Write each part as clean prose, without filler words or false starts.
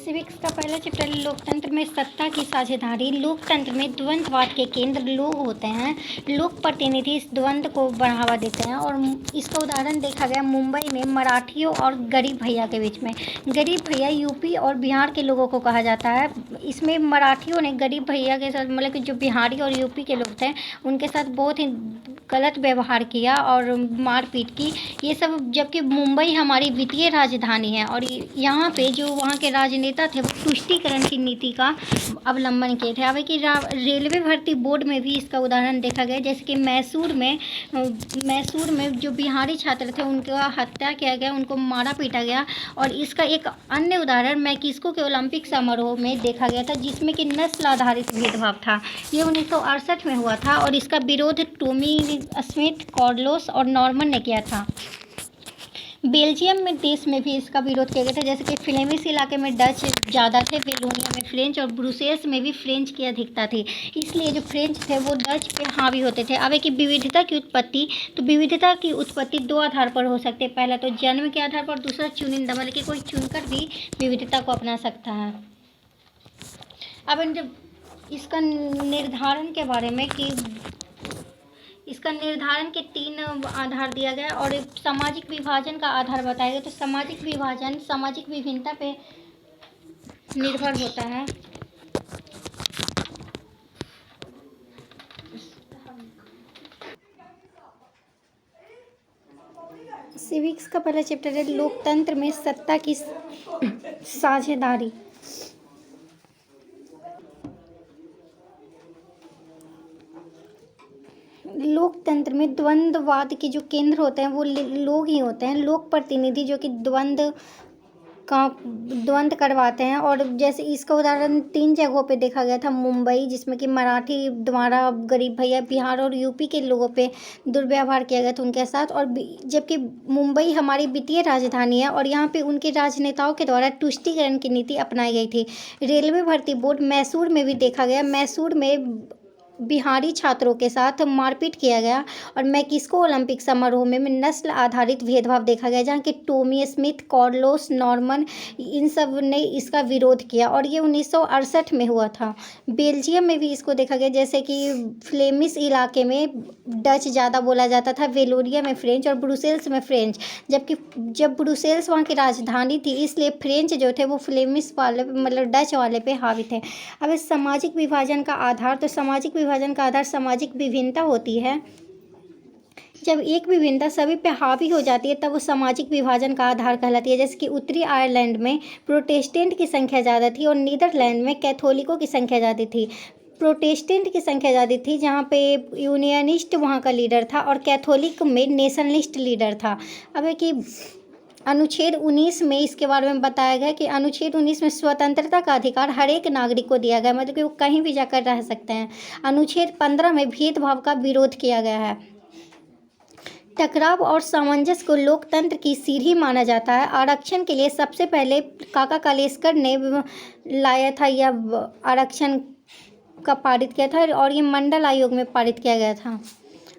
Civics का पहला chapter लोकतंत्र में सत्ता की साझेदारी। लोकतंत्र में द्वंद्ववाद के केंद्र लोग होते हैं। लोक प्रतिनिधि इस द्वंद्व को बढ़ावा देते हैं और इसका उदाहरण देखा गया मुंबई में मराठियों और गरीब भैया के बीच में। गरीब भैया यूपी और बिहार के लोगों को कहा जाता है। इसमें मराठियों ने गरीब भैया के साथ मतलब कि जो बिहारी और यूपी के लोग थे उनके साथ बहुत ही गलत व्यवहार किया और मारपीट की, ये सब। जबकि मुंबई हमारी वित्तीय राजधानी है और यहाँ पे जो वहाँ के राजनेता थे वो तुष्टीकरण की नीति का अवलंबन किए थे। अब कि रेलवे भर्ती बोर्ड में भी इसका उदाहरण देखा गया, जैसे कि मैसूर में जो बिहारी छात्र थे उनका हत्या किया गया, उनको मारा पीटा गया। और इसका एक अन्य उदाहरण मैक्सिको के ओलंपिक समारोह में देखा गया था, जिसमें कि नस्ल आधारित भेदभाव था। ये 1968 में हुआ था और इसका विरोध टोमी स्मिथ, कार्लोस और नॉर्मन ने किया था। बेल्जियम में देश में भी इसका विरोध किया गया था, जैसे कि फ्लेमिश इलाके में डच ज़्यादा थे, वेलोनिया में फ्रेंच और ब्रुसेल्स में भी फ्रेंच की अधिकता थी। इसलिए जो फ्रेंच थे वो डच पे हावी होते थे। अब एक विविधता की उत्पत्ति, तो विविधता की उत्पत्ति दो आधार पर हो सकती है। पहला तो जन्म के आधार पर, दूसरा चुनिंदा, मतलब कि कोई चुनकर भी विविधता को अपना सकता है। अब जब इसका निर्धारण के बारे में कि इसका निर्धारण के 3 आधार दिया गया और सामाजिक विभाजन का आधार बताया गया। तो सामाजिक विभाजन सामाजिक विभिन्नता पे निर्भर होता है। सिविक्स का पहला चैप्टर है लोकतंत्र में सत्ता की साझेदारी। लोकतंत्र में द्वंद्ववाद के जो केंद्र होते हैं वो लोग ही होते हैं। लोक प्रतिनिधि जो कि द्वंद्व करवाते हैं। और जैसे इसका उदाहरण 3 जगहों पे देखा गया था। मुंबई, जिसमें कि मराठी द्वारा गरीब भैया, बिहार और यूपी के लोगों पे दुर्व्यवहार किया गया था उनके साथ। और जबकि मुंबई हमारी वित्तीय राजधानी है और यहाँ पे उनके राजनेताओं के द्वारा तुष्टीकरण की नीति अपनाई गई थी। रेलवे भर्ती बोर्ड मैसूर में भी देखा गया। मैसूर में बिहारी छात्रों के साथ मारपीट किया गया। और मैक्सिको ओलंपिक समारोह में नस्ल आधारित भेदभाव देखा गया, जहाँ कि टोमी स्मिथ, कार्लोस, नॉर्मन इन सब ने इसका विरोध किया और ये 1968 में हुआ था। बेल्जियम में भी इसको देखा गया, जैसे कि फ्लेमिश इलाके में डच ज़्यादा बोला जाता था, वेलोनिया में फ्रेंच और ब्रुसेल्स में फ्रेंच। जबकि जब ब्रुसेल्स वहाँ की राजधानी थी, इसलिए फ्रेंच जो थे वो फ्लेमिश वाले मतलब डच वाले पे हावी थे। अब इस सामाजिक विभाजन का आधार, तो सामाजिक विभाजन का आधार सामाजिक विभिन्नता होती है। जब एक विभिन्नता सभी पे हावी हो जाती है तब वो सामाजिक विभाजन का आधार कहलाती है। जैसे कि उत्तरी आयरलैंड में प्रोटेस्टेंट की संख्या ज़्यादा थी और नीदरलैंड में कैथोलिकों की संख्या ज़्यादा थी। प्रोटेस्टेंट की संख्या ज़्यादा थी जहाँ पे यूनियनिस्ट वहाँ का लीडर था और कैथोलिक में नेशनलिस्ट लीडर था। अब है कि अनुच्छेद 19 में इसके बारे में बताया गया कि अनुच्छेद 19 में स्वतंत्रता का अधिकार हर एक नागरिक को दिया गया, मतलब कि वो कहीं भी जाकर रह सकते हैं। अनुच्छेद 15 में भेदभाव का विरोध किया गया है। टकराव और सामंजस्य को लोकतंत्र की सीढ़ी माना जाता है। आरक्षण के लिए सबसे पहले काका कालेस्कर ने लाया था, यह आरक्षण का पारित किया था और ये मंडल आयोग में पारित किया गया था।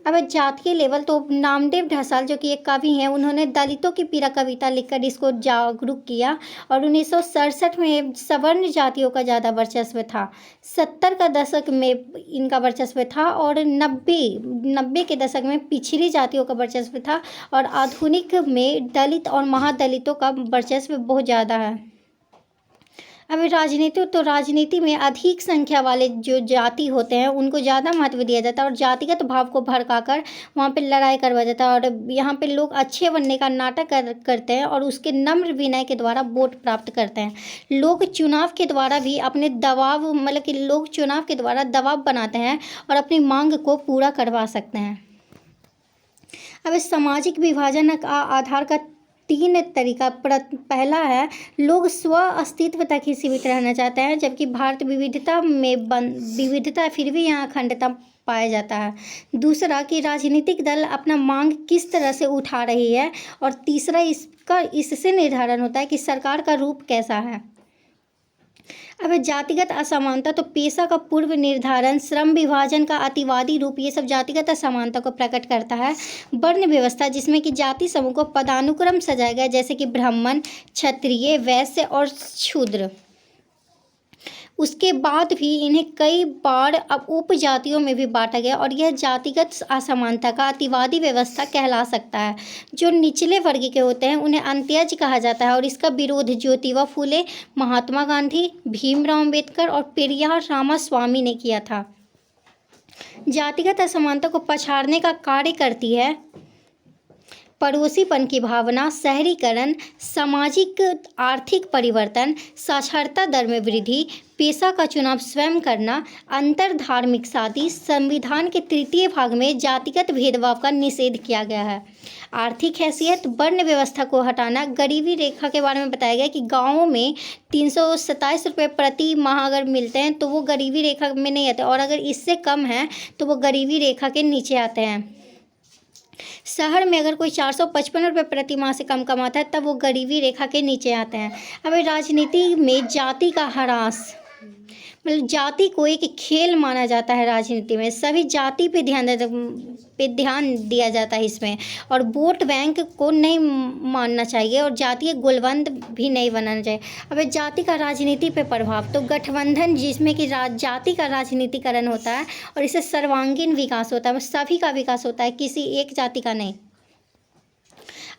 अब जातीय लेवल, तो नामदेव ढसाल जो कि एक कवि हैं, उन्होंने दलितों की पीड़ा कविता लिखकर इसको जागरूक किया। और 1967 में सवर्ण जातियों का ज़्यादा वर्चस्व था। 70 का दशक में इनका वर्चस्व था और 90 के दशक में पिछड़ी जातियों का वर्चस्व था। और आधुनिक में दलित और महादलितों का वर्चस्व बहुत ज़्यादा है। अब राजनीति में अधिक संख्या वाले जो जाति होते हैं उनको ज़्यादा महत्व दिया जाता है और जातिगत भाव को भड़काकर वहाँ पे लड़ाई करवाया जाता है। और यहाँ पे लोग अच्छे बनने का नाटक करते हैं और उसके नम्र विनय के द्वारा वोट प्राप्त करते हैं। लोग चुनाव के द्वारा भी अपने दबाव, मतलब कि लोग चुनाव के द्वारा दबाव बनाते हैं और अपनी मांग को पूरा करवा सकते हैं। अब इस सामाजिक विभाजन का आधार का 3 तरीका। पहला है लोग स्व अस्तित्व तक ही सीमित रहना चाहते हैं, जबकि भारत विविधता फिर भी यहाँ अखंडता पाया जाता है। दूसरा कि राजनीतिक दल अपना मांग किस तरह से उठा रही है। और तीसरा इससे निर्धारण होता है कि सरकार का रूप कैसा है। अब जातिगत असमानता, तो पेशा का पूर्व निर्धारण, श्रम विभाजन का अतिवादी रूप, ये सब जातिगत असमानता को प्रकट करता है। वर्ण व्यवस्था, जिसमें कि जाति समूह को पदानुक्रम सजाया गया, जैसे कि ब्राह्मण, क्षत्रिय, वैश्य और शूद्र। उसके बाद भी इन्हें कई बार अब उपजातियों में भी बांटा गया और यह जातिगत असमानता का अतिवादी व्यवस्था कहला सकता है। जो निचले वर्ग के होते हैं उन्हें अंत्यज कहा जाता है और इसका विरोध ज्योतिबा फूले, महात्मा गांधी, भीमराव अम्बेडकर और पेरियार रामास्वामी ने किया था। जातिगत असमानता को पछाड़ने का कार्य करती है पड़ोसीपन की भावना, शहरीकरण, सामाजिक आर्थिक परिवर्तन, साक्षरता दर में वृद्धि, पेशा का चुनाव स्वयं करना, अंतर धार्मिक शादी। संविधान के तृतीय भाग में जातिगत भेदभाव का निषेध किया गया है। आर्थिक हैसियत, वर्ण व्यवस्था को हटाना, गरीबी रेखा के बारे में बताया गया कि गाँवों में 327 रुपये प्रति माह अगर मिलते हैं तो वो गरीबी रेखा में नहीं आते और अगर इससे कम है तो वो गरीबी रेखा के नीचे आते हैं। शहर में अगर कोई 455 रुपये प्रति माह से कम कमाता है तब वो गरीबी रेखा के नीचे आते हैं। अब राजनीति में जाति का ह्रास, मतलब जाति को एक खेल माना जाता है। राजनीति में सभी जाति पे ध्यान दिया जाता है इसमें, और वोट बैंक को नहीं मानना चाहिए और जातीय गोलबंद भी नहीं बनाना चाहिए। अब जाति का राजनीति पे प्रभाव, तो गठबंधन जिसमें कि जाति का राजनीतिकरण होता है और इससे सर्वांगीण विकास होता है, सभी का विकास होता है, किसी एक जाति का नहीं।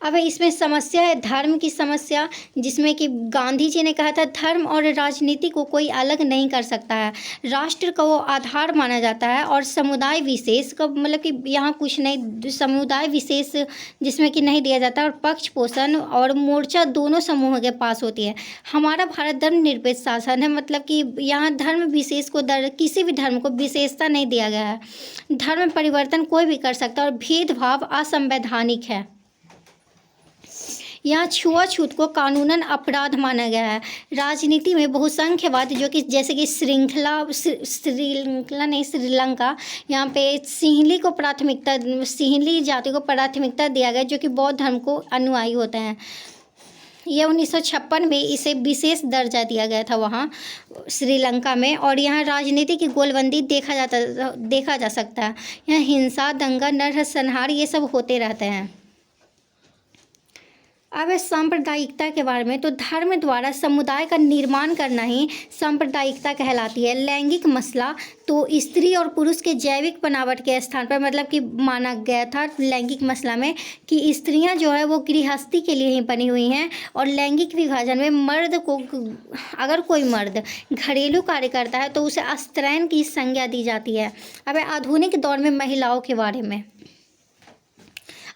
अब इसमें समस्या है धर्म की समस्या, जिसमें कि गांधी जी ने कहा था धर्म और राजनीति को कोई अलग नहीं कर सकता है। राष्ट्र का वो आधार माना जाता है और समुदाय विशेष का मतलब कि यहाँ कुछ नहीं, समुदाय विशेष जिसमें कि नहीं दिया जाता, और पक्ष पोषण और मोर्चा दोनों समूह के पास होती है। हमारा भारत धर्मनिरपेक्ष शासन है, मतलब कि यहाँ धर्म विशेष को किसी भी धर्म को विशेषता नहीं दिया गया है। धर्म परिवर्तन कोई भी कर सकता है और भेदभाव असंवैधानिक है। यहाँ छुआछूत को कानूनन अपराध माना गया है। राजनीति में बहुसंख्यवाद, जो कि जैसे कि श्रीलंका, यहाँ पे सिंहली जाति को प्राथमिकता दिया गया, जो कि बौद्ध धर्म को अनुयायी होते हैं। यह 1956 में इसे विशेष दर्जा दिया गया था वहाँ श्रीलंका में, और यहाँ राजनीति की गोलबंदी देखा जा सकता है। यहाँ हिंसा, दंगा, नरसंहार ये सब होते रहते हैं। अब सांप्रदायिकता के बारे में, तो धर्म द्वारा समुदाय का निर्माण करना ही सांप्रदायिकता कहलाती है। लैंगिक मसला, तो स्त्री और पुरुष के जैविक बनावट के स्थान पर, मतलब कि माना गया था लैंगिक मसला में कि स्त्रियां जो है वो गृहस्थी के लिए ही बनी हुई हैं, और लैंगिक विभाजन में मर्द को, अगर कोई मर्द घरेलू कार्य करता है तो उसे अस्त्रैन की संज्ञा दी जाती है। अब आधुनिक दौर में महिलाओं के बारे में,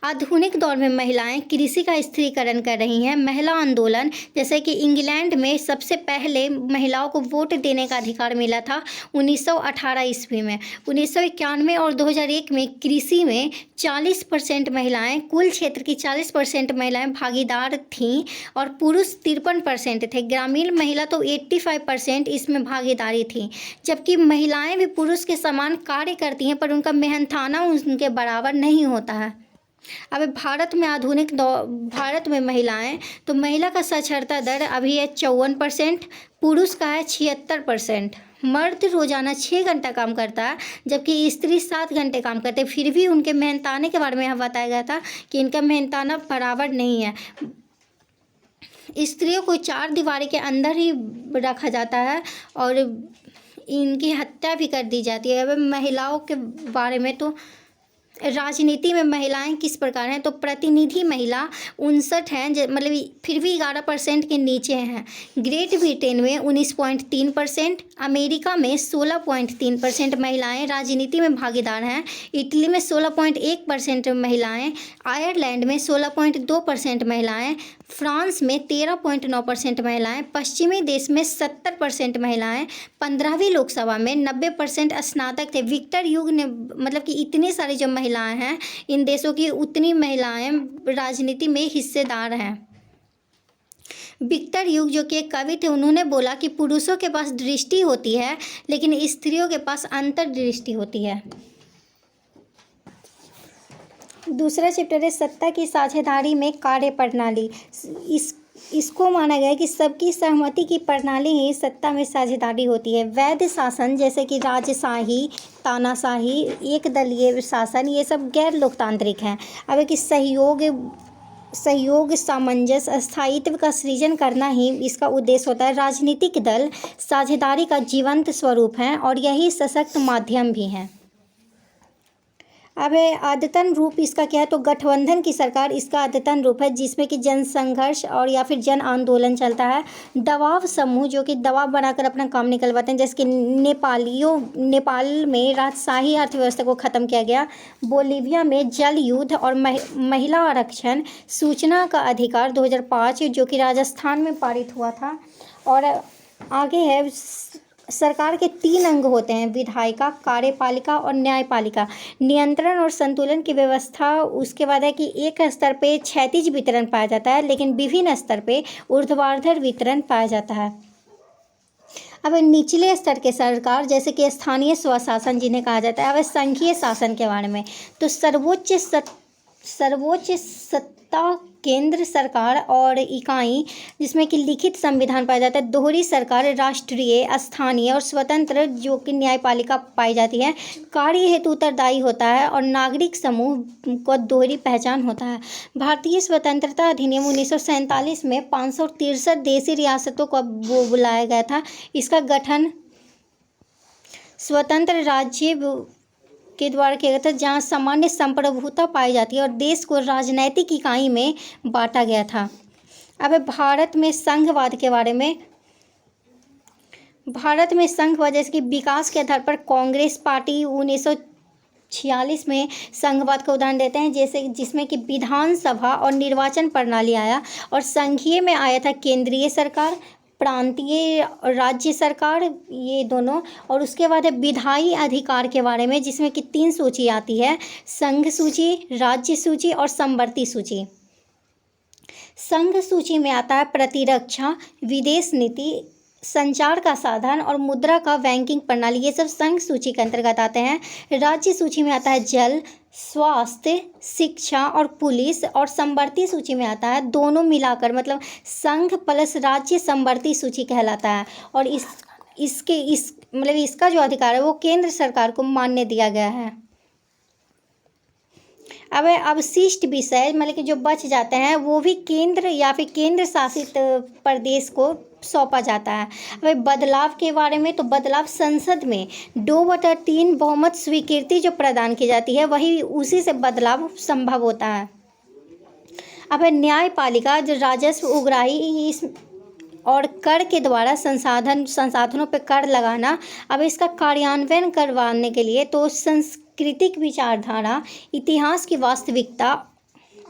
आधुनिक दौर में महिलाएं कृषि का स्त्रीकरण कर रही हैं। महिला आंदोलन, जैसे कि इंग्लैंड में सबसे पहले महिलाओं को वोट देने का अधिकार मिला था 1918 ईस्वी में। 1991 और 2001 में कृषि में 40% महिलाएं, कुल क्षेत्र की 40% महिलाएं भागीदार थीं और पुरुष 53% थे। ग्रामीण महिला तो 85% इसमें भागीदारी थी, जबकि महिलाएं भी पुरुष के समान कार्य करती हैं पर उनका मेहनताना उनके बराबर नहीं होता है। अब भारत में महिलाएं, तो महिला का साक्षरता दर अभी है 54%, पुरुष का है 76%। मर्द रोजाना 6 घंटा काम करता है जबकि स्त्री 7 घंटे काम करते हैं। फिर भी उनके मेहनताने के बारे में यहाँ बताया गया था कि इनका मेहनताना बराबर नहीं है। स्त्रियों को 4 दीवारी के अंदर ही रखा जाता है और इनकी हत्या भी कर दी जाती है। अब महिलाओं के बारे में, तो राजनीति में महिलाएं किस प्रकार हैं, तो प्रतिनिधि महिला 59 हैं, मतलब फिर भी 11% के नीचे हैं। ग्रेट ब्रिटेन में 19.3%, अमेरिका में 16.3% महिलाएं राजनीति में भागीदार हैं। इटली में 16.1% महिलाएं, आयरलैंड में 16.2% महिलाएं, फ्रांस में 13.9% महिलाएं, पश्चिमी देश में 70% महिलाएं, 15वीं लोकसभा में 90% स्नातक थे। विक्टर युग ने, मतलब कि इतने सारे जो महिलाएं हैं इन देशों की, उतनी महिलाएं राजनीति में हिस्सेदार हैं। विक्टर युग जो कि एक कवि थे, उन्होंने बोला कि पुरुषों के पास दृष्टि होती है लेकिन स्त्रियों के पास अंतर्दृष्टि होती है। दूसरा चैप्टर है सत्ता की साझेदारी में कार्य प्रणाली। इसको माना गया है कि सबकी सहमति की प्रणाली ही सत्ता में साझेदारी होती है। वैध शासन, जैसे कि राजशाही, तानाशाही, एक दलीय शासन, ये सब गैर लोकतांत्रिक हैं। अब कि सहयोग सहयोग, सामंजस्य, स्थायित्व का सृजन करना ही इसका उद्देश्य होता है। राजनीतिक दल साझेदारी का जीवंत स्वरूप हैं और यही सशक्त माध्यम भी हैं। अब है अद्यतन रूप इसका क्या है, तो गठबंधन की सरकार इसका अद्यतन रूप है, जिसमें कि जन संघर्ष और या फिर जन आंदोलन चलता है। दबाव समूह जो कि दबाव बनाकर अपना काम निकलवाते हैं, जैसे कि नेपाल में राजशाही अर्थव्यवस्था को ख़त्म किया गया। बोलीविया में जल युद्ध और महिला आरक्षण, सूचना का अधिकार 2005 जो कि राजस्थान में पारित हुआ था। और आगे है सरकार के 3 अंग होते हैं, विधायिका, कार्यपालिका और न्यायपालिका। नियंत्रण और संतुलन की व्यवस्था, उसके बाद है कि एक स्तर पे क्षैतिज वितरण पाया जाता है, लेकिन विभिन्न स्तर पे ऊर्ध्वाधर वितरण पाया जाता है। अब निचले स्तर के सरकार जैसे कि स्थानीय स्वशासन जिन्हें कहा जाता है। अब संघीय शासन के बारे में, तो सर्वोच्च सत्ता केंद्र सरकार और इकाई जिसमें कि लिखित संविधान पाया जाता है। दोहरी सरकार राष्ट्रीय, स्थानीय और स्वतंत्र जो कि न्यायपालिका पाई जाती है। कार्य हेतु उत्तरदायी होता है और नागरिक समूह को दोहरी पहचान होता है। भारतीय स्वतंत्रता अधिनियम 1947 में 563 देशी रियासतों को बुलाया गया था। इसका गठन स्वतंत्र राज्य के द्वारा किया गया था, जहाँ सामान्य संप्रभुता पाई जाती है और देश को राजनैतिक इकाई में बांटा गया था। अब भारत में संघवाद के बारे में, भारत में संघवाद जैसे कि विकास के आधार पर कांग्रेस पार्टी 1946 में संघवाद का उदाहरण देते हैं, जैसे जिसमें कि विधानसभा और निर्वाचन प्रणाली आया। और संघीय में आया था केंद्रीय सरकार, प्रांतीय राज्य सरकार, ये दोनों। और उसके बाद है विधायी अधिकार के बारे में, जिसमें कि 3 सूची आती है, संघ सूची, राज्य सूची और समवर्ती सूची। संघ सूची में आता है प्रतिरक्षा, विदेश नीति, संचार का साधन और मुद्रा का बैंकिंग प्रणाली, ये सब संघ सूची के अंतर्गत आते हैं। राज्य सूची में आता है जल, स्वास्थ्य, शिक्षा और पुलिस। और समवर्ती सूची में आता है दोनों मिलाकर, मतलब संघ प्लस राज्य समवर्ती सूची कहलाता है। और इसका जो अधिकार है वो केंद्र सरकार को मान्य दिया गया है। अब अवशिष्ट विषय मतलब कि जो बच जाते हैं वो भी केंद्र या फिर केंद्र शासित प्रदेश को सौंपा जाता है। अब बदलाव के बारे में, तो बदलाव संसद में 2/3 बहुमत स्वीकृति जो प्रदान की जाती है, वही उसी से बदलाव संभव होता है। अब न्यायपालिका जो राजस्व उगाही और कर के द्वारा संसाधनों पर कर लगाना। अब इसका कार्यान्वयन करवाने के लिए तो सांस्कृतिक विचारधारा, इतिहास की वास्तविकता,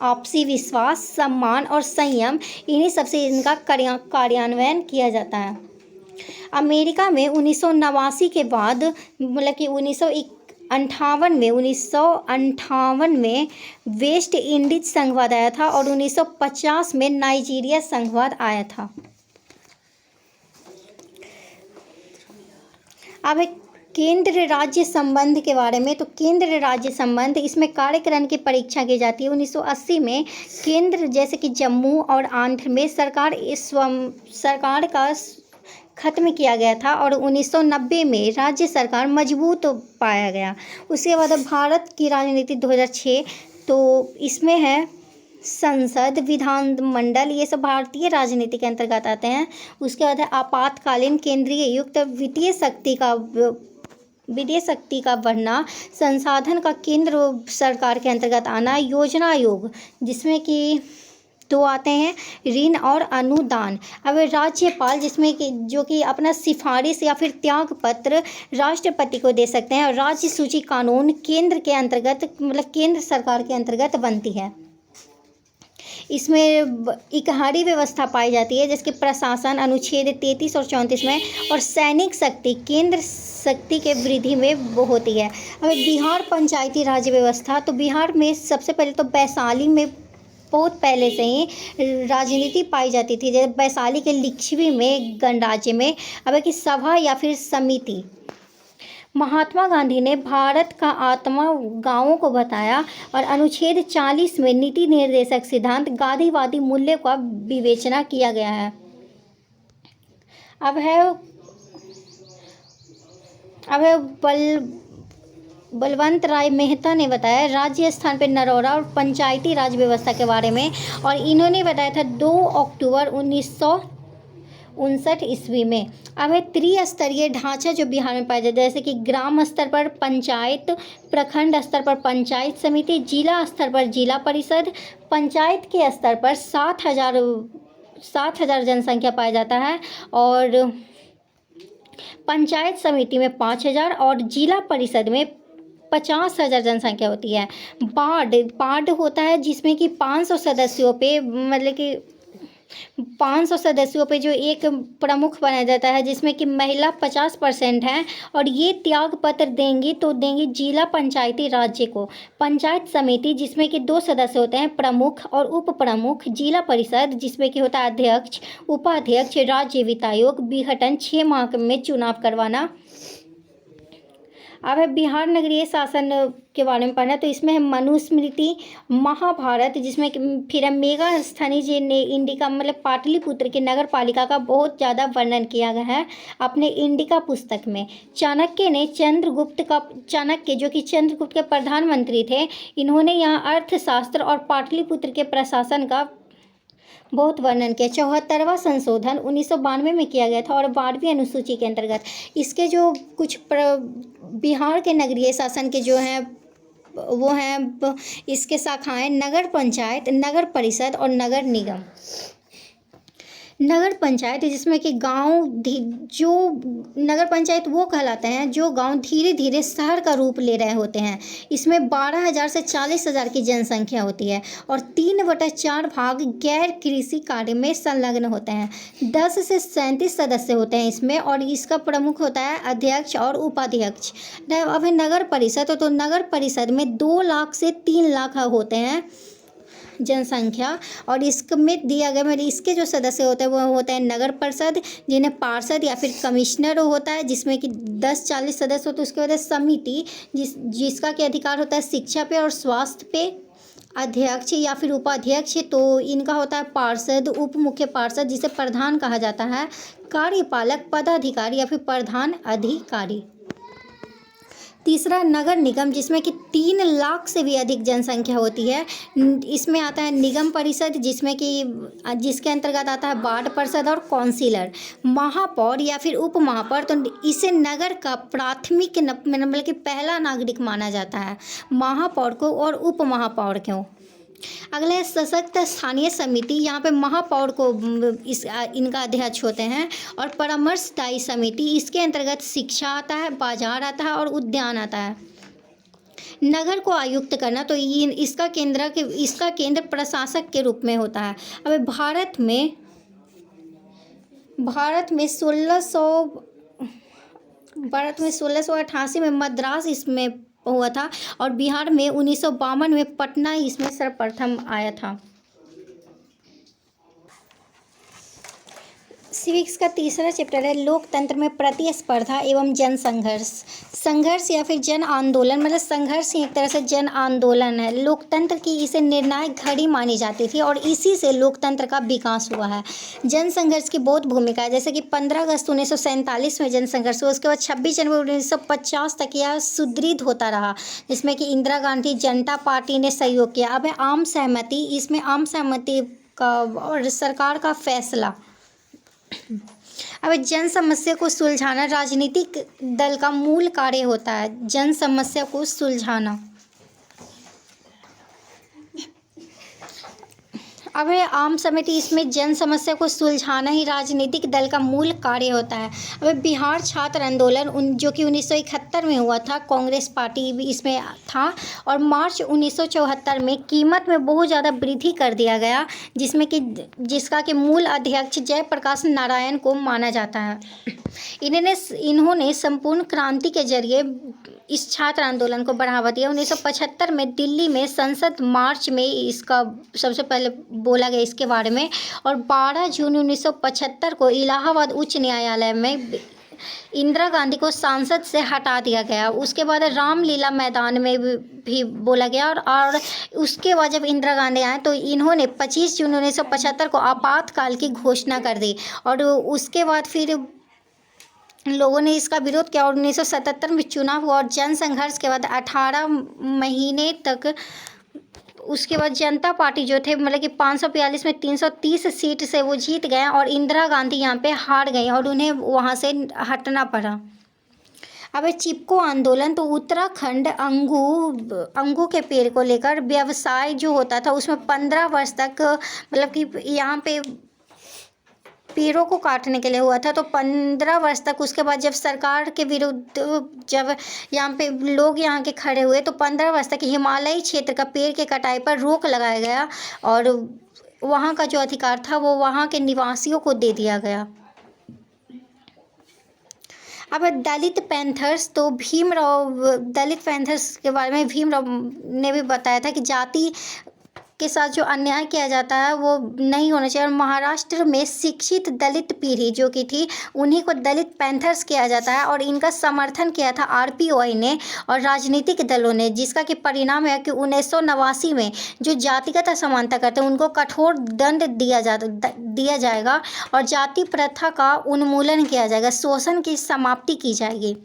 आपसी विश्वास, सम्मान और संयम, इन्हीं सबसे इनका कार्यान्वयन किया जाता है। अमेरिका में 1989 के बाद मतलब कि 1958 में वेस्ट इंडीज संघवाद आया था और 1950 में नाइजीरिया संघवाद आया था। अब केंद्र राज्य संबंध के बारे में, तो केंद्र राज्य संबंध इसमें कार्यक्रम की परीक्षा की जाती है। 1980 में केंद्र जैसे कि जम्मू और आंध्र में सरकार का खत्म किया गया था और 1990 में राज्य सरकार मजबूत पाया गया। उसके बाद भारत की राजनीति 2006, तो इसमें है संसद, विधानमंडल, ये सब भारतीय राजनीति के अंतर्गत आते हैं। उसके बाद है आपातकालीन केंद्रीय युक्त, वित्तीय शक्ति का बढ़ना, संसाधन का केंद्र सरकार के अंतर्गत आना, योजना आयोग जिसमें कि 2 आते हैं, ऋण और अनुदान। अब राज्यपाल जिसमें कि जो कि अपना सिफारिश या फिर त्याग पत्र राष्ट्रपति को दे सकते हैं। और राज्य सूची कानून केंद्र के अंतर्गत मतलब केंद्र सरकार के अंतर्गत बनती है। इसमें इकहारी व्यवस्था पाई जाती है, जिसके प्रशासन अनुच्छेद 33 और 34 में। और सैनिक शक्ति केंद्र शक्ति के वृद्धि में वो होती है। अब बिहार पंचायती राज व्यवस्था, तो बिहार में सबसे पहले तो वैशाली में बहुत पहले से ही राजनीति पाई जाती थी, जैसे वैशाली के लिच्छवी में गणराज्य में। अब कि सभा या फिर समिति, महात्मा गांधी ने भारत का आत्मा गांवों को बताया और अनुच्छेद 40 में नीति निर्देशक सिद्धांत गांधीवादी मूल्यों का विवेचना किया गया है। अब है बलवंत राय मेहता ने बताया राज्य स्थान पर नरौरा और पंचायती राज व्यवस्था के बारे में, और इन्होंने बताया था 2 अक्टूबर 1959 ईस्वी में। अब है त्रिस्तरीय ढांचा जो बिहार में पाया जाता है, जैसे कि ग्राम स्तर पर पंचायत, प्रखंड स्तर पर पंचायत समिति, जिला स्तर पर जिला परिषद, पंचायत के स्तर पर 7,000 जनसंख्या पाया जाता है, और पंचायत समिति में 5,000 और जिला परिषद में 50,000 जनसंख्या होती है। वार्ड होता है जिसमें कि 500 सदस्यों पे, मतलब कि 500 सदस्यों पे जो एक प्रमुख बनाया जाता है, जिसमें कि महिला 50% है, और ये त्याग पत्र देंगी तो देंगी जिला पंचायती राज्य को। पंचायत समिति जिसमें कि 2 सदस्य होते हैं, प्रमुख और उप प्रमुख। जिला परिषद जिसमें कि होता है अध्यक्ष, उपाध्यक्ष, राज्य वित्त आयोग, विघटन, 6 माह में चुनाव करवाना। अब है बिहार नगरीय शासन के बारे में पढ़ना, तो इसमें है मनुस्मृति, महाभारत, जिसमें फिर है मेगा स्थानीय जी ने इंडिका मतलब पाटलिपुत्र की नगर पालिका का बहुत ज़्यादा वर्णन किया गया है अपने इंडिका पुस्तक में। चाणक्य जो कि चंद्रगुप्त के प्रधानमंत्री थे, इन्होंने यहाँ अर्थशास्त्र और पाटलिपुत्र के प्रशासन का बहुत वर्णन किया। 74वां संशोधन 1992 में किया गया था, और 12वीं अनुसूची के अंतर्गत इसके जो कुछ बिहार के नगरीय शासन के जो हैं वो हैं इसके शाखाएं नगर पंचायत, नगर परिषद और नगर निगम। नगर पंचायत जिसमें कि जो नगर पंचायत वो कहलाते हैं जो गांव धीरे धीरे शहर का रूप ले रहे होते हैं। इसमें 12,000 से 40,000 की जनसंख्या होती है, और 3/4 भाग गैर कृषि कार्य में संलग्न होते हैं। 10 से 37 सदस्य होते हैं इसमें, और इसका प्रमुख होता है अध्यक्ष और उपाध्यक्ष। अब है नगर परिषद, तो नगर परिषद में 2 लाख से 3 लाख होते हैं जनसंख्या, और इसमें दिया गया मतलब इसके जो सदस्य होते हैं वो होते हैं नगर परिषद, जिन्हें पार्षद या फिर कमिश्नर होता है, जिसमें कि 10-40 सदस्य होते हैं। उसके बाद है समिति जिसका के अधिकार होता है शिक्षा पे और स्वास्थ्य पे, अध्यक्ष या फिर उपाध्यक्ष, तो इनका होता है पार्षद, उप मुख्य पार्षद जिसे प्रधान कहा जाता है, कार्यपालक, पदाधिकारी या फिर प्रधान अधिकारी। तीसरा नगर निगम जिसमें कि 3 लाख से भी अधिक जनसंख्या होती है। इसमें आता है निगम परिषद जिसके अंतर्गत आता है वार्ड परिषद और काउंसिलर, महापौर या फिर उप महापौर। तो इसे नगर का प्राथमिक मतलब कि पहला नागरिक माना जाता है, महापौर को और उप महापौर को। अगला है सशक्त स्थानीय समिति, यहाँ पे महापौर को इनका अध्यक्ष होते हैं, और परामर्शदायी समिति इसके अंतर्गत शिक्षा आता है, बाजार आता है और उद्यान आता है। नगर को आयुक्त करना, तो इसका केंद्र प्रशासक के रूप में होता है। अब भारत में 1688 में मद्रास इसमें हुआ था, और बिहार में 1952 में पटना इसमें सर्वप्रथम आया था। सिविक्स का तीसरा चैप्टर है लोकतंत्र में प्रतिस्पर्धा एवं जन संघर्ष या फिर जन आंदोलन। मतलब संघर्ष एक तरह से जन आंदोलन है। लोकतंत्र की इसे निर्णायक घड़ी मानी जाती थी, और इसी से लोकतंत्र का विकास हुआ है। जन संघर्ष की बहुत भूमिका है, जैसे कि 15 अगस्त 1947 में जन संघर्ष हुआ, उसके बाद 26 जनवरी 1950 तक यह सुदृढ़ होता रहा, जिसमें कि इंदिरा गांधी जनता पार्टी ने सहयोग किया। अब है आम सहमति, इसमें आम सहमति का और सरकार का फैसला। अब जन समस्या को सुलझाना राजनीतिक दल का मूल कार्य होता है, जन समस्या को सुलझाना। अब आम समिति, इसमें जन समस्या को सुलझाना ही राजनीतिक दल का मूल कार्य होता है। अब बिहार छात्र आंदोलन जो कि 1971 में हुआ था, कांग्रेस पार्टी भी इसमें था, और मार्च 1974 में कीमत में बहुत ज़्यादा वृद्धि कर दिया गया, जिसका कि मूल अध्यक्ष जयप्रकाश नारायण को माना जाता है। इन्होंने संपूर्ण क्रांति के जरिए इस छात्र आंदोलन को बढ़ावा दिया। 1975 में दिल्ली में संसद मार्च में इसका सबसे पहले बोला गया इसके बारे में, और 12 जून 1975 को इलाहाबाद उच्च न्यायालय में इंदिरा गांधी को सांसद से हटा दिया गया। उसके बाद रामलीला मैदान में भी बोला गया, और उसके बाद जब इंदिरा गांधी आए तो इन्होंने 25 जून 1975 को आपातकाल की घोषणा कर दी, और उसके बाद फिर लोगों ने इसका विरोध किया और 1977 में चुनाव हुआ और जन संघर्ष के बाद 18 महीने तक उसके बाद जनता पार्टी जो थे मतलब कि 542 में 330 सीट से वो जीत गए और इंदिरा गांधी यहाँ पे हार गई और उन्हें वहाँ से हटना पड़ा। अब चिपको आंदोलन, तो उत्तराखंड अंगू के पेड़ को लेकर व्यवसाय जो होता था उसमें 15 वर्ष तक मतलब कि यहाँ पे पेड़ों को काटने के लिए हुआ था, तो 15 वर्ष तक। उसके बाद जब सरकार के विरुद्ध जब यहाँ पे लोग यहाँ के खड़े हुए तो 15 वर्ष तक हिमालयी क्षेत्र का पेड़ के कटाई पर रोक लगाया गया और वहाँ का जो अधिकार था वो वहाँ के निवासियों को दे दिया गया। अब दलित पैंथर्स, तो दलित पैंथर्स के बारे में भीमराव ने भी बताया था कि जाति के साथ जो अन्याय किया जाता है वो नहीं होना चाहिए। और महाराष्ट्र में शिक्षित दलित पीढ़ी जो कि थी उन्हीं को दलित पैंथर्स किया जाता है और इनका समर्थन किया था RPOI ने और राजनीतिक दलों ने, जिसका कि परिणाम है कि 1989 में जो जातिगत असमानता करते हैं उनको कठोर दंड दिया जाएगा और जाति प्रथा का उन्मूलन किया जाएगा, शोषण की समाप्ति की जाएगी।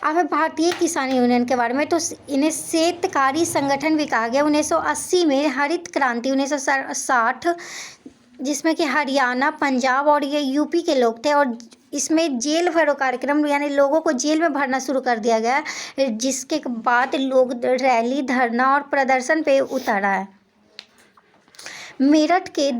अब भारतीय किसान यूनियन के बारे में, तो इन्हें शेतकारी संगठन भी कहा गया। 1980 में हरित क्रांति, 1960 जिसमें कि हरियाणा, पंजाब और ये यूपी के लोग थे और इसमें जेल भरो कार्यक्रम यानी लोगों को जेल में भरना शुरू कर दिया गया, जिसके बाद लोग रैली, धरना और प्रदर्शन पे उतर आए। मेरठ के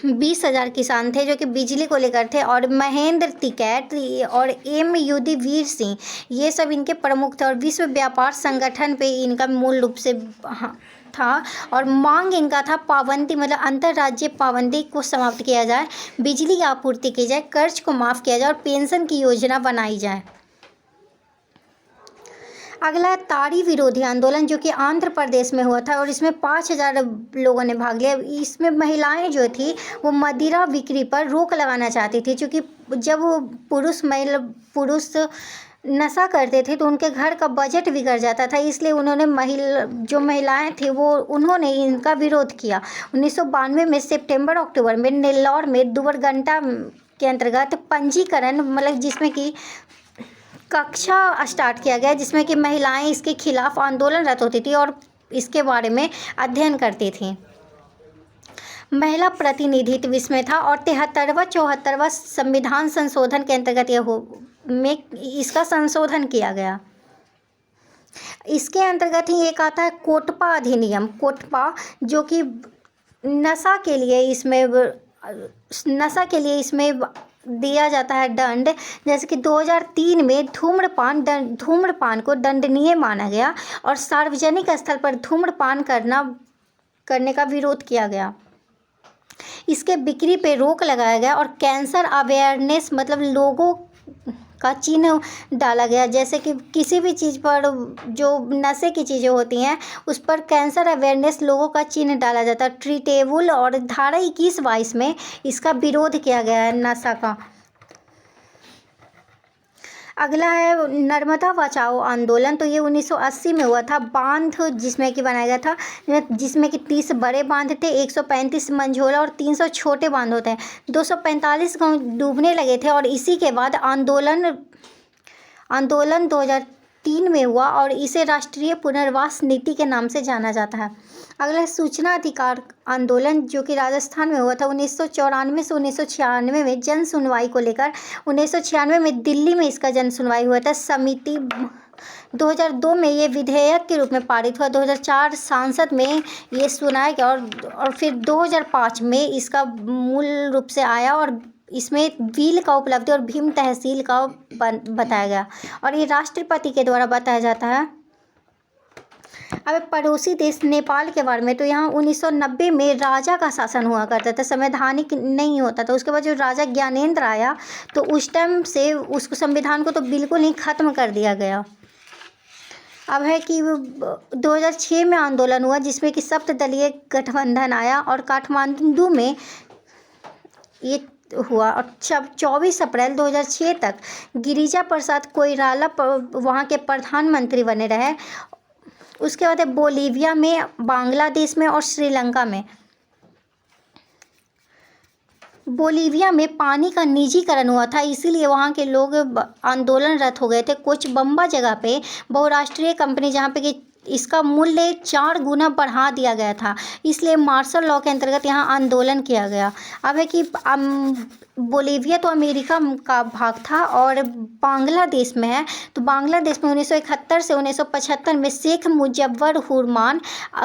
20,000 किसान थे जो कि बिजली को लेकर थे और महेंद्र टिकैत और M युधिवीर सिंह ये सब इनके प्रमुख थे और विश्व व्यापार संगठन पे इनका मूल रूप से था और मांग इनका था पाबंदी मतलब अंतर्राज्यीय पाबंदी को समाप्त किया जाए, बिजली की आपूर्ति की जाए, कर्ज को माफ़ किया जाए और पेंशन की योजना बनाई जाए। अगला ताड़ी विरोधी आंदोलन जो कि आंध्र प्रदेश में हुआ था और इसमें 5,000 लोगों ने भाग लिया। इसमें महिलाएं जो थी वो मदिरा बिक्री पर रोक लगाना चाहती थी, क्योंकि जब पुरुष नशा करते थे तो उनके घर का बजट बिगड़ जाता था, इसलिए उन्होंने महिलाएं थी उन्होंने इनका विरोध किया। 1992 में सितंबर-अक्टूबर में नेल्लौर में दुबरगंटा के अंतर्गत पंजीकरण मतलब जिसमें कि कक्षा स्टार्ट किया गया, जिसमें कि महिलाएं इसके खिलाफ आंदोलनरत होती थी और इसके बारे में अध्ययन करती थी। महिला प्रतिनिधित्व इसमें था और 73वां संविधान संशोधन के अंतर्गत इसका संशोधन किया गया। इसके अंतर्गत ही एक आता है कोटपा अधिनियम, कोटपा जो कि नशा के लिए इसमें दिया जाता है दंड। जैसे कि 2003 में धूम्रपान को दंडनीय माना गया और सार्वजनिक स्थल पर धूम्रपान करने का विरोध किया गया। इसके बिक्री पे रोक लगाया गया और कैंसर अवेयरनेस मतलब लोगों का चिन्ह डाला गया, जैसे कि किसी भी चीज़ पर जो नशे की चीज़ें होती हैं उस पर कैंसर अवेयरनेस लोगों का चिन्ह डाला जाता है, ट्रीटेबल। और धारा 21-22 में इसका विरोध किया गया है नशा का। अगला है नर्मदा बचाओ आंदोलन, तो ये 1980 में हुआ था। बांध जिसमें कि बनाया गया था, जिसमें कि 30 बड़े बांध थे, 135 मंझोला और 300 छोटे बांध होते हैं। 245 गांव डूबने लगे थे और इसी के बाद आंदोलन 2003 में हुआ और इसे राष्ट्रीय पुनर्वास नीति के नाम से जाना जाता है। अगला सूचना अधिकार आंदोलन जो कि राजस्थान में हुआ था 1994 से 1996 में जन सुनवाई को लेकर। 1996 में दिल्ली में इसका जन सुनवाई हुआ था। समिति 2002 में ये विधेयक के रूप में पारित हुआ। 2004 संसद में ये सुनाया गया और फिर 2005 में इसका मूल रूप से आया और इसमें बिल का उपलब्धि और भीम तहसील का बताया गया और ये राष्ट्रपति के द्वारा बताया जाता है। अब पड़ोसी देश नेपाल के बारे में, तो यहाँ 1990 में राजा का शासन हुआ करता था, संवैधानिक नहीं होता था। उसके बाद जो राजा ज्ञानेंद्र आया तो उस टाइम से उसको संविधान को तो बिल्कुल ही ख़त्म कर दिया गया। अब है कि 2006 में आंदोलन हुआ जिसमें कि सप्तदलीय गठबंधन आया और काठमांडू में ये हुआ और 24 अप्रैल 2006 तक गिरिजा प्रसाद कोइराला वहाँ के प्रधानमंत्री बने रहे। उसके बाद बोलीविया में, बांग्लादेश में और श्रीलंका में बोलीविया में पानी का निजीकरण हुआ था, इसीलिए वहाँ के लोग आंदोलनरत हो गए थे। कोचबम्बा जगह पे बहुराष्ट्रीय कंपनी जहाँ पे कि इसका मूल्य 4 गुना बढ़ा दिया गया था, इसलिए मार्शल लॉ के अंतर्गत यहाँ आंदोलन किया गया। अब है कि बोलीविया तो अमेरिका का भाग था और बांग्लादेश में है, तो बांग्लादेश में 1971 से 1975 में शेख मुजफ्फर रहमान,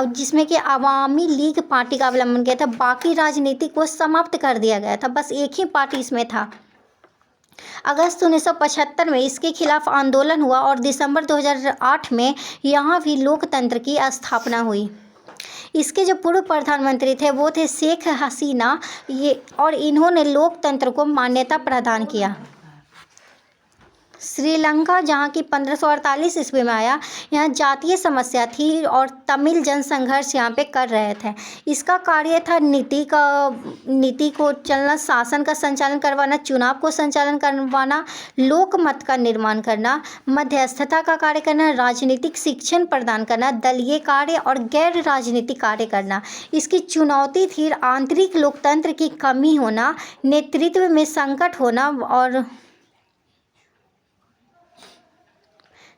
जिसमें कि अवामी लीग पार्टी का अवलंबन किया था, बाकी राजनीति को समाप्त कर दिया गया था, बस एक ही पार्टी इसमें था। अगस्त 1975 में इसके खिलाफ आंदोलन हुआ और दिसंबर 2008 में यहाँ भी लोकतंत्र की स्थापना हुई। इसके जो पूर्व प्रधानमंत्री थे वो थे शेख हसीना, और इन्होंने लोकतंत्र को मान्यता प्रदान किया। श्रीलंका जहाँ की 1548 ईस्वी में आया, यहाँ जातीय समस्या थी और तमिल जनसंघर्ष यहाँ पे कर रहे थे। इसका कार्य था नीति को चलना, शासन का संचालन करवाना, चुनाव को संचालन करवाना, लोकमत का निर्माण करना, मध्यस्थता का कार्य करना, राजनीतिक शिक्षण प्रदान करना, दलीय कार्य और गैर राजनीतिक कार्य करना। इसकी चुनौती थी आंतरिक लोकतंत्र की कमी होना, नेतृत्व में संकट होना और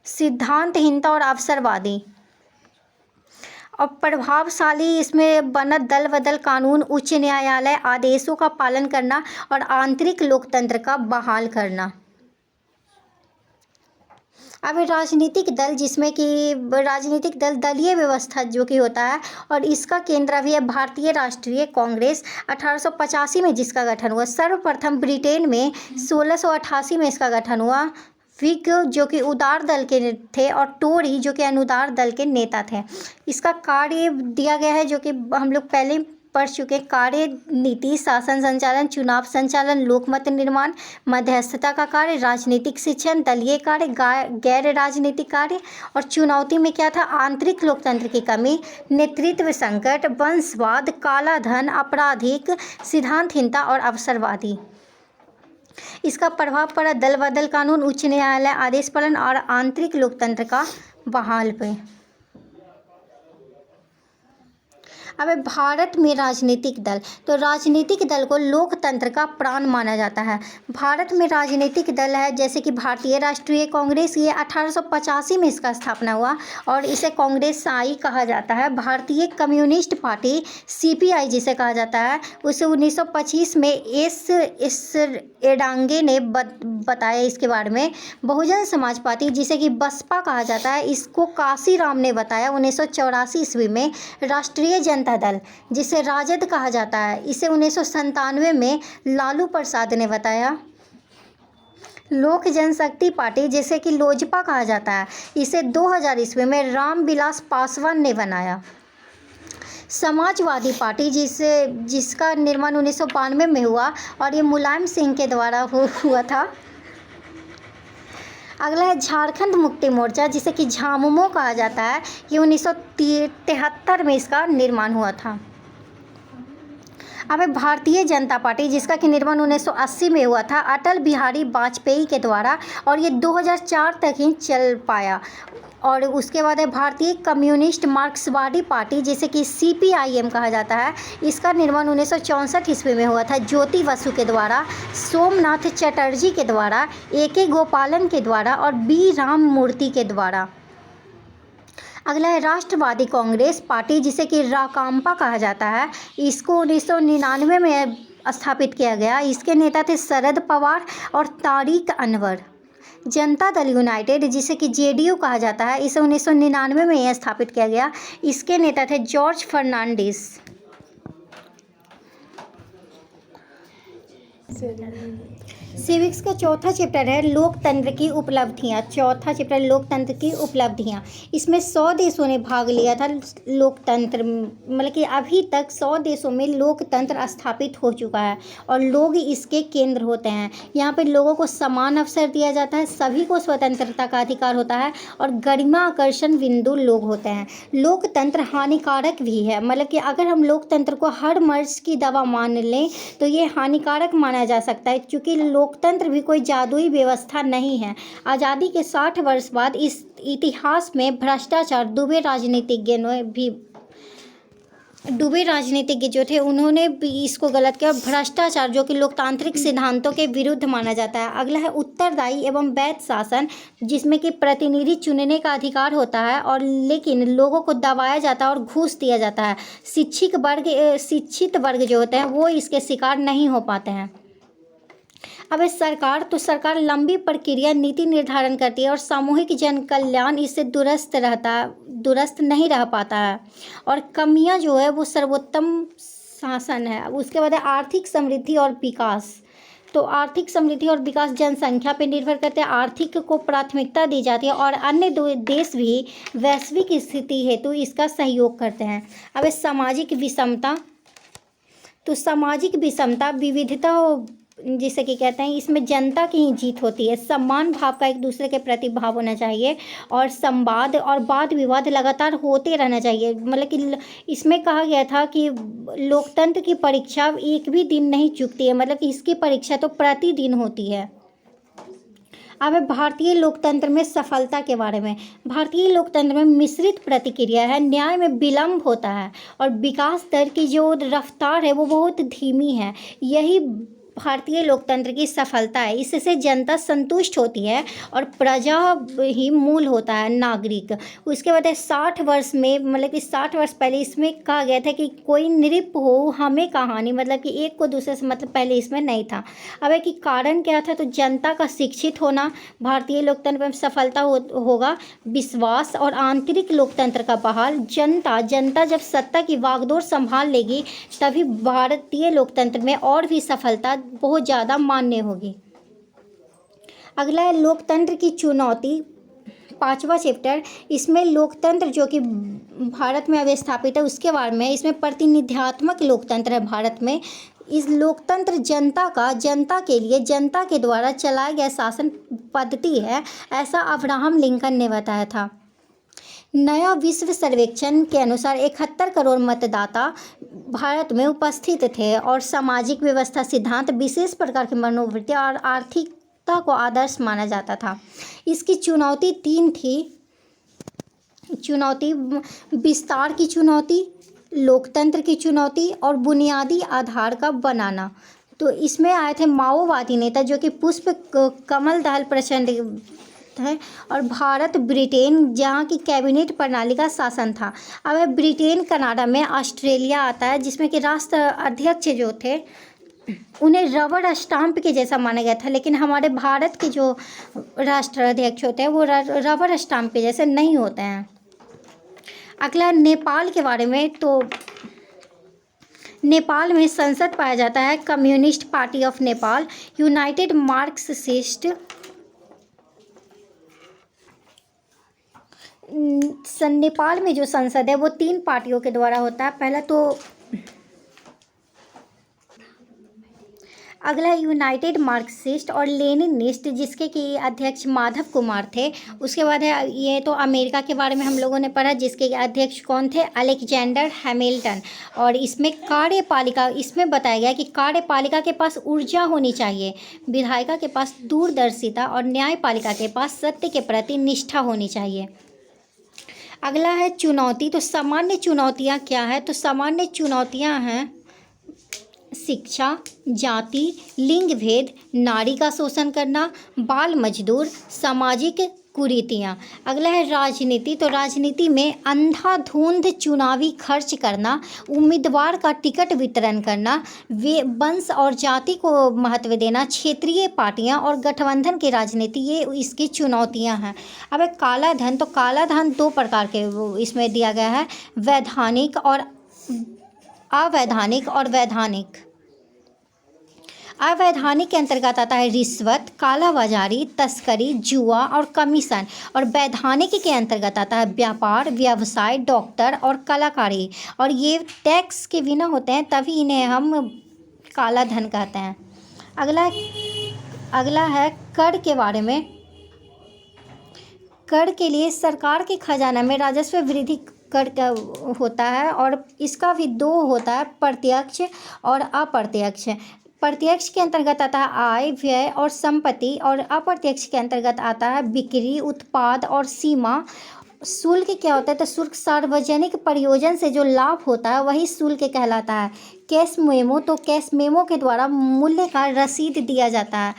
सिद्धांतहीनता और अवसरवादी और प्रभावशाली इसमें बना दल बदल कानून, उच्च न्यायालय आदेशों का पालन करना और आंतरिक लोकतंत्र का बहाल करना। अब राजनीतिक दल, जिसमें कि राजनीतिक दल दलीय व्यवस्था जो कि होता है, और इसका केंद्र भी है भारतीय राष्ट्रीय कांग्रेस, 1885 में जिसका गठन हुआ। सर्वप्रथम ब्रिटेन में 1688 में इसका गठन हुआ। विग जो कि उदार दल के थे और टोरी जो कि अनुदार दल के नेता थे। इसका कार्य दिया गया है जो कि हम लोग पहले पढ़ चुके। कार्य नीति, शासन संचालन, चुनाव संचालन, लोकमत निर्माण, मध्यस्थता का कार्य, राजनीतिक शिक्षण, दलीय कार्य, गैर राजनीतिक कार्य। और चुनौती में क्या था? आंतरिक लोकतंत्र की कमी, नेतृत्व संकट, वंशवाद, काला धन, आपराधिक, सिद्धांतहीनता और अवसरवादी। इसका प्रभाव पड़ा दल बदल कानून, उच्च न्यायालय आदेश पालन और आंतरिक लोकतंत्र का बहाल पे। अब भारत में राजनीतिक दल, तो राजनीतिक दल को लोकतंत्र का प्राण माना जाता है। भारत में राजनीतिक दल है जैसे कि भारतीय राष्ट्रीय कांग्रेस, ये 1885 में इसका स्थापना हुआ और इसे कांग्रेस आई कहा जाता है। भारतीय कम्युनिस्ट पार्टी CPI जिसे कहा जाता है, उसे 1925 में एस एडांगे ने बताया इसके बारे में। बहुजन समाज पार्टी जिसे कि बसपा कहा जाता है, इसको काशीराम ने बताया 1984 ईस्वी में। राष्ट्रीय जनता दल जिसे राजद कहा जाता है, इसे 1997 में लालू प्रसाद ने बताया। लोक जनशक्ति पार्टी जिसे कि लोजपा कहा जाता है, इसे 2000 ईस्वी में रामविलास पासवान ने बनाया। समाजवादी पार्टी जिसका निर्माण 1992 में हुआ और ये मुलायम सिंह के द्वारा हुआ था। अगला है झारखंड मुक्ति मोर्चा जिसे कि झामुमो कहा जाता है, ये 1973 में इसका निर्माण हुआ था। अब है भारतीय जनता पार्टी जिसका कि निर्माण 1980 में हुआ था अटल बिहारी वाजपेयी के द्वारा और ये 2004 तक ही चल पाया। और उसके बाद है भारतीय कम्युनिस्ट मार्क्सवादी पार्टी जिसे कि CPIM कहा जाता है, इसका निर्माण 1964 ईस्वी में हुआ था ज्योति बसु के द्वारा, सोमनाथ चटर्जी के द्वारा, AK गोपालन के द्वारा और B राममूर्ति के द्वारा। अगला है राष्ट्रवादी कांग्रेस पार्टी जिसे कि राकांपा कहा जाता है, इसको 1999 में स्थापित किया गया। इसके नेता थे शरद पवार और तारिक अनवर। जनता दल यूनाइटेड जिसे कि JDU कहा जाता है, इसे 1999 में यह स्थापित किया गया। इसके नेता थे जॉर्ज फर्नांडिस। सिविक्स का चौथा चैप्टर है लोकतंत्र की उपलब्धियाँ। चौथा चैप्टर लोकतंत्र की उपलब्धियाँ। इसमें 100 देशों ने भाग लिया था। लोकतंत्र मतलब कि अभी तक 100 देशों में लोकतंत्र स्थापित हो चुका है और लोग इसके केंद्र होते हैं। यहाँ पे लोगों को समान अवसर दिया जाता है, सभी को स्वतंत्रता का अधिकार होता है और गरिमा आकर्षण बिंदु लोग होते हैं। लोकतंत्र हानिकारक भी है, मतलब कि अगर हम लोकतंत्र को हर मर्ज की दवा मान लें तो ये हानिकारक माना जा सकता है, क्योंकि लोकतंत्र भी कोई जादुई व्यवस्था नहीं है। आज़ादी के 60 वर्ष बाद इस इतिहास में भ्रष्टाचार, दुबे राजनीतिज्ञों ने भी डूबे राजनीतिज्ञ जो थे उन्होंने भी इसको गलत किया। भ्रष्टाचार जो कि लोकतांत्रिक सिद्धांतों के विरुद्ध माना जाता है। अगला है उत्तरदायी एवं वैध शासन, जिसमें कि प्रतिनिधि चुनने का अधिकार होता है और लेकिन लोगों को दबाया जाता है और घूस दिया जाता है। शिक्षित वर्ग जो होते हैं वो इसके शिकार नहीं हो पाते हैं। अब सरकार लंबी प्रक्रिया नीति निर्धारण करती है और सामूहिक जन कल्याण इससे दुरुस्त नहीं रह पाता है। और कमियां जो है वो सर्वोत्तम शासन है। अब उसके बाद है आर्थिक समृद्धि और विकास। तो आर्थिक समृद्धि और विकास जनसंख्या पर निर्भर करते हैं। आर्थिक को प्राथमिकता दी जाती है और अन्य देश भी वैश्विक स्थिति हेतु इसका सहयोग करते हैं। अब सामाजिक विषमता, तो सामाजिक विषमता विविधता जिसे कि कहते हैं, इसमें जनता की ही जीत होती है। सम्मान भाव का एक दूसरे के प्रति भाव होना चाहिए और संवाद और वाद विवाद लगातार होते रहना चाहिए। मतलब कि इसमें कहा गया था कि लोकतंत्र की परीक्षा एक भी दिन नहीं चुकती है, मतलब कि इसकी परीक्षा तो प्रतिदिन होती है। अब है भारतीय लोकतंत्र में सफलता के बारे में। भारतीय लोकतंत्र में मिश्रित प्रतिक्रिया है, न्याय में विलम्ब होता है और विकास दर की जो रफ्तार है वो बहुत धीमी है। यही भारतीय लोकतंत्र की सफलता है। इससे जनता संतुष्ट होती है और प्रजा ही मूल होता है, नागरिक। उसके बाद है 60 वर्ष में, मतलब कि 60 वर्ष पहले इसमें कहा गया था कि कोई नृप हो हमें कहानी, मतलब कि एक को दूसरे से मतलब पहले इसमें नहीं था। अब है कि कारण क्या था, तो जनता का शिक्षित होना भारतीय लोकतंत्र में सफलता होगा। विश्वास और आंतरिक लोकतंत्र का बहाल। जनता जब सत्ता की वागडोर संभाल लेगी तभी भारतीय लोकतंत्र में और भी सफलता बहुत ज़्यादा मान्य होगी। अगला है लोकतंत्र की चुनौती, 5वां चैप्टर। इसमें लोकतंत्र जो कि भारत में अवस्थापित है उसके बारे में। इसमें प्रतिनिध्यात्मक लोकतंत्र है भारत में। इस लोकतंत्र जनता के लिए जनता के द्वारा चलाया गया शासन पद्धति है, ऐसा अब्राहम लिंकन ने बताया था। नया विश्व सर्वेक्षण के अनुसार 71 करोड़ मतदाता भारत में उपस्थित थे और सामाजिक व्यवस्था सिद्धांत, विशेष प्रकार की मनोवृत्ति और आर्थिकता को आदर्श माना जाता था। इसकी चुनौती 3 थी। विस्तार की चुनौती, लोकतंत्र की चुनौती और बुनियादी आधार का बनाना। तो इसमें आए थे माओवादी नेता जो कि पुष्प कमल दहल प्रचंड है और भारत ब्रिटेन जहाँ की कैबिनेट प्रणाली का शासन था। अब ब्रिटेन कनाडा में ऑस्ट्रेलिया आता है, जिसमें कि राष्ट्र अध्यक्ष जो थे उन्हें रबर स्टाम्प के जैसा माना गया था, लेकिन हमारे भारत के जो राष्ट्राध्यक्ष होते हैं वो रबर स्टाम्प के जैसे नहीं होते हैं। अगला नेपाल के बारे में। तो नेपाल में संसद पाया जाता है communist party of Nepal, United Marxist. Nepal में जो संसद है वो 3 पार्टियों के द्वारा होता है। पहला तो अगला यूनाइटेड मार्क्सिस्ट और लेनिनिस्ट, जिसके कि अध्यक्ष माधव कुमार थे। उसके बाद है ये तो अमेरिका के बारे में हम लोगों ने पढ़ा, जिसके अध्यक्ष कौन थे, अलेक्जेंडर हैमिल्टन। और इसमें कार्यपालिका, इसमें बताया गया कि कार्यपालिका के पास ऊर्जा होनी चाहिए, विधायिका के पास दूरदर्शिता और न्यायपालिका के पास सत्य के प्रति निष्ठा होनी चाहिए। अगला है चुनौती। तो सामान्य चुनौतियाँ क्या है, तो सामान्य चुनौतियाँ हैं शिक्षा, जाति, लिंग भेद, नारी का शोषण करना, बाल मजदूर, सामाजिक कुरीतियाँ। अगला है राजनीति। तो राजनीति में अंधाधुंध चुनावी खर्च करना, उम्मीदवार का टिकट वितरण करना, वे वंश और जाति को महत्व देना, क्षेत्रीय पार्टियां और गठबंधन की राजनीति, ये इसकी चुनौतियां हैं। अब एक काला धन। तो काला धन 2 प्रकार के इसमें दिया गया है, वैधानिक और अवैधानिक और वैधानिक। अवैधानिक के अंतर्गत आता है रिश्वत, कालाबाजारी, तस्करी, जुआ और कमीशन। और वैधानिक के अंतर्गत आता है व्यापार, व्यवसाय, डॉक्टर और कलाकारी। और ये टैक्स के बिना होते हैं, तभी इन्हें हम काला धन कहते हैं। अगला है कर के बारे में। कर के लिए सरकार के खजाना में राजस्व वृद्धि कर होता है और इसका भी 2 होता है, प्रत्यक्ष और अप्रत्यक्ष। प्रत्यक्ष के अंतर्गत आता है आय, व्यय और संपत्ति, और अप्रत्यक्ष के अंतर्गत आता है बिक्री, उत्पाद और सीमा। शुल्क क्या होता है? तो शुल्क सार्वजनिक प्रयोजन से जो लाभ होता है वही शुल्क कहलाता है। कैश मेमो, तो कैश मेमो के द्वारा मूल्य का रसीद दिया जाता है।